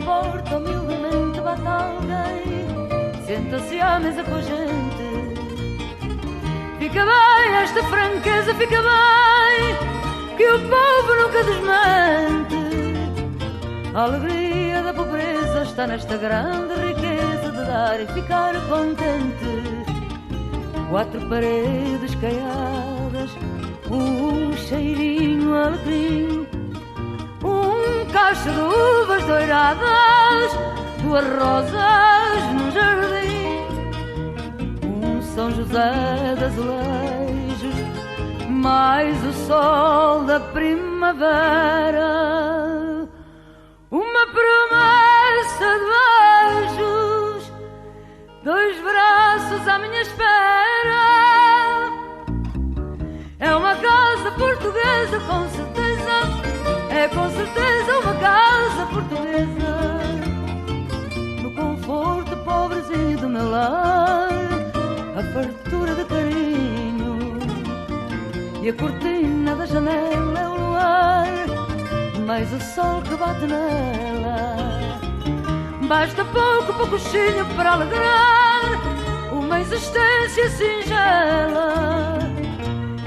porta humildemente bate alguém, senta-se à mesa com a gente. Fica bem esta franqueza, fica bem, que o povo nunca desmente. A alegria da pobreza está nesta grande riqueza de dar e ficar contente. Quatro paredes caiadas, um cheirinho alecrim, um cacho de uvas doiradas, duas rosas no jardim, um São José de azulejos, mais o sol da primavera, uma promessa de beijos, dois braços à minha espera. É uma casa portuguesa, com certeza, é com certeza uma casa portuguesa. No conforto pobrezinho do meu lar, a fartura de carinho, e a cortina da janela é o luar, mais o sol que bate nela. Basta pouco, pouquinho para alegrar uma existência singela.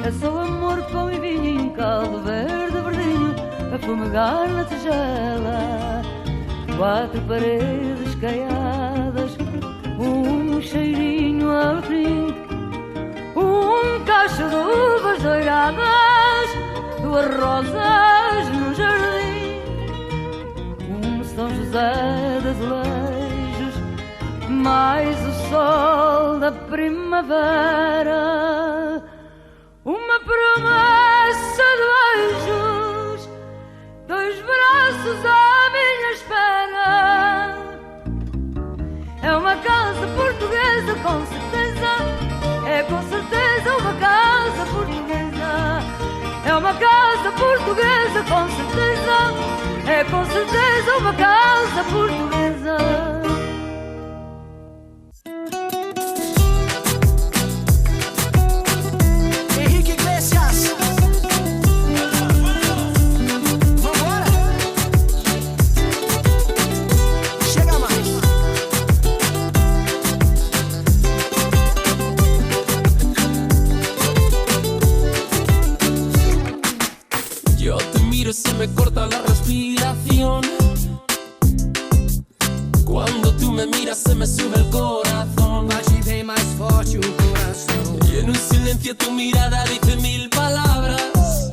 É só amor, pão e vinho em caldo verde, verdinho, a fumegar na tigela. Quatro paredes caiadas, um cheirinho alecrim, um cacho de uvas doiradas, duas rosas no jardim, um São José de azulejos, mais o sol da primavera, uma promessa de beijos, dois braços à minha espera. É uma casa portuguesa, com certeza, é com certeza uma casa portuguesa. É uma casa portuguesa, com certeza, é com certeza uma casa portuguesa. Se me corta la respiración. Cuando tú me miras se me sube el corazón. Bate bem mais forte o coração. Y en un silencio tu mirada dice mil palabras.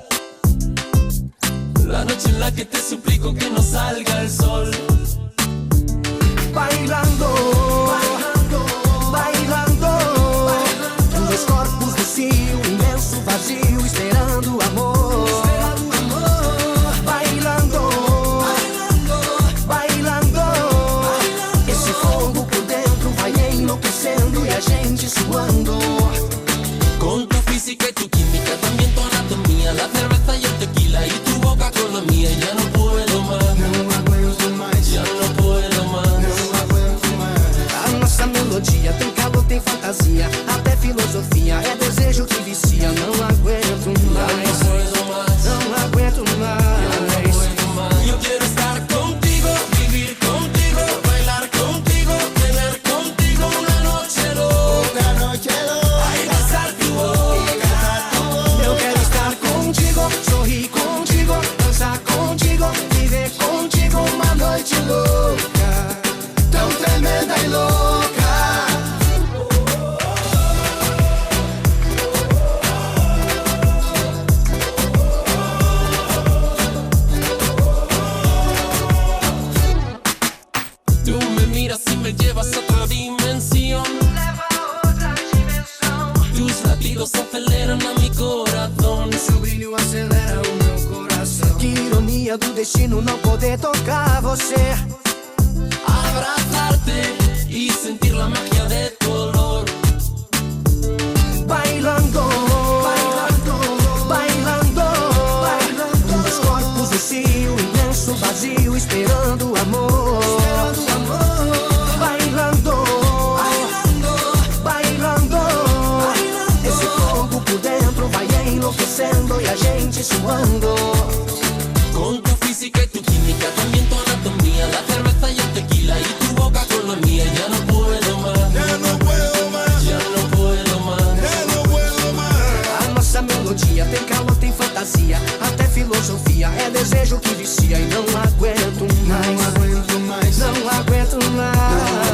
La noche en la que te suplico que no salga el sol. Bailando, bailando, bailando, dois corpos no cio, imenso vazio, esperando o amor. Suando. Con tu física y tu química, también tu anatomía, la cerveza y el tequila y tu boca con la mía. Ya no puedo más, não aguento mais, ya no puedo más, não aguento mais. A nossa melodia tem calor, tem fantasia, até filosofia, é desejo que vicia. Não aguento mais, não aguento mais. Yo quiero estar contigo, vivir contigo, bailar contigo, tener contigo una noche loca. Ay, besar tu boca. Eu quero estar contigo, sorrir contigo, dançar contigo, viver contigo uma noite louca, tão tremenda e louca. Tú me miras y me llevas a otra dimensión. Leva a outra dimensão. Tus latidos aceleran a mi corazón. Seu brilho acelera o meu coração. Que ironia do destino não poder tocar você. Abrazarte y sentir la magia de tu olor. Bailando, bailando, bailando, bailando. Dois corpos no cio, imenso vazio, esperando o amor. Bailando, bailando, bailando. Esse fogo por dentro vai enlouquecendo e a gente suando. Con tu física y tu química, también tu anatomía, la cerveza y el tequila y tu boca con la mía. Ya no puedo más, Já não puedo mais, ya no puedo más. já não puedo mais. A nossa melodia tem calor, tem fantasia, até filosofia. É desejo que vicia e não aguento mais. Não aguento mais. Não aguento mais.